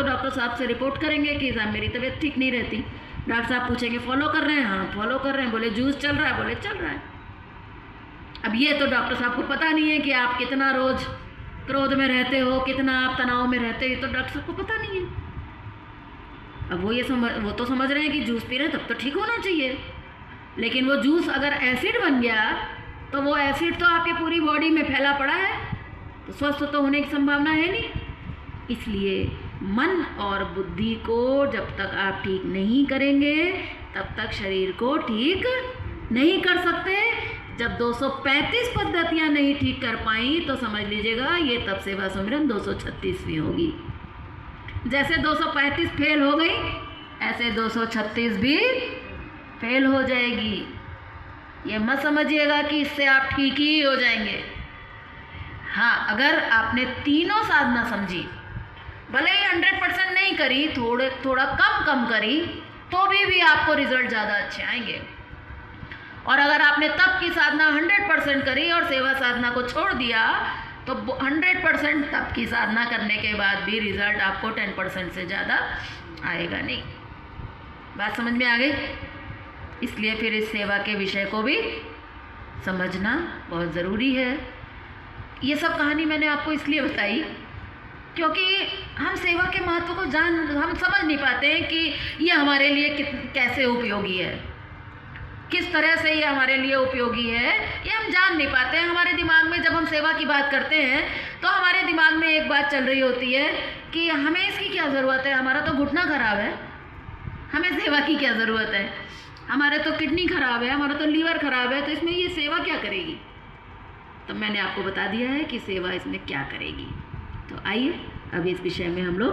तो डॉक्टर साहब से रिपोर्ट करेंगे कि साहब मेरी तबीयत ठीक नहीं रहती। डॉक्टर साहब पूछेंगे फॉलो कर रहे हैं? हाँ फॉलो कर रहे हैं। बोले जूस चल रहा है? बोले चल रहा है। अब ये तो डॉक्टर साहब को पता नहीं है कि आप कितना रोज क्रोध में रहते हो, कितना आप तनाव में रहते हो, ये तो डॉक्टर साहब को पता नहीं है। अब वो तो समझ रहे हैं कि जूस पी रहे हैं तब तो ठीक होना चाहिए, लेकिन वो जूस अगर एसिड बन गया तो वो एसिड तो आपके पूरी बॉडी में फैला पड़ा है, तो स्वस्थ तो होने की संभावना है नहीं। इसलिए मन और बुद्धि को जब तक आप ठीक नहीं करेंगे तब तक शरीर को ठीक नहीं कर सकते। जब 235 पद्धतियाँ नहीं ठीक कर पाई तो समझ लीजिएगा ये तब सेवा सुमिरन 236वीं होगी। जैसे 235 फेल हो गई ऐसे 236 भी फेल हो जाएगी। ये मत समझिएगा कि इससे आप ठीक ही हो जाएंगे। हाँ, अगर आपने तीनों साधना समझी, भले ही 100% नहीं करी, थोड़ा कम करी, तो भी आपको रिजल्ट ज़्यादा अच्छे आएंगे। और अगर आपने तप की साधना 100% करी और सेवा साधना को छोड़ दिया तो 100% तप की साधना करने के बाद भी रिजल्ट आपको 10% से ज़्यादा आएगा नहीं। बात समझ में आ गई? इसलिए फिर इस सेवा के विषय को भी समझना बहुत ज़रूरी है। ये सब कहानी मैंने आपको इसलिए बताई क्योंकि हम सेवा के महत्व को हम समझ नहीं पाते हैं कि ये हमारे लिए कैसे उपयोगी है, किस तरह से ये हमारे लिए उपयोगी है, ये हम जान नहीं पाते हैं। हमारे दिमाग में जब हम सेवा की बात करते हैं तो हमारे दिमाग में एक बात चल रही होती है कि हमें इसकी क्या ज़रूरत है, हमारा तो घुटना खराब है, हमें सेवा की क्या ज़रूरत है, हमारे तो किडनी खराब है, हमारा तो लीवर खराब है, तो इसमें ये सेवा क्या करेगी। तो मैंने आपको बता दिया है कि सेवा इसमें क्या करेगी। तो आइए अब इस विषय में हम लोग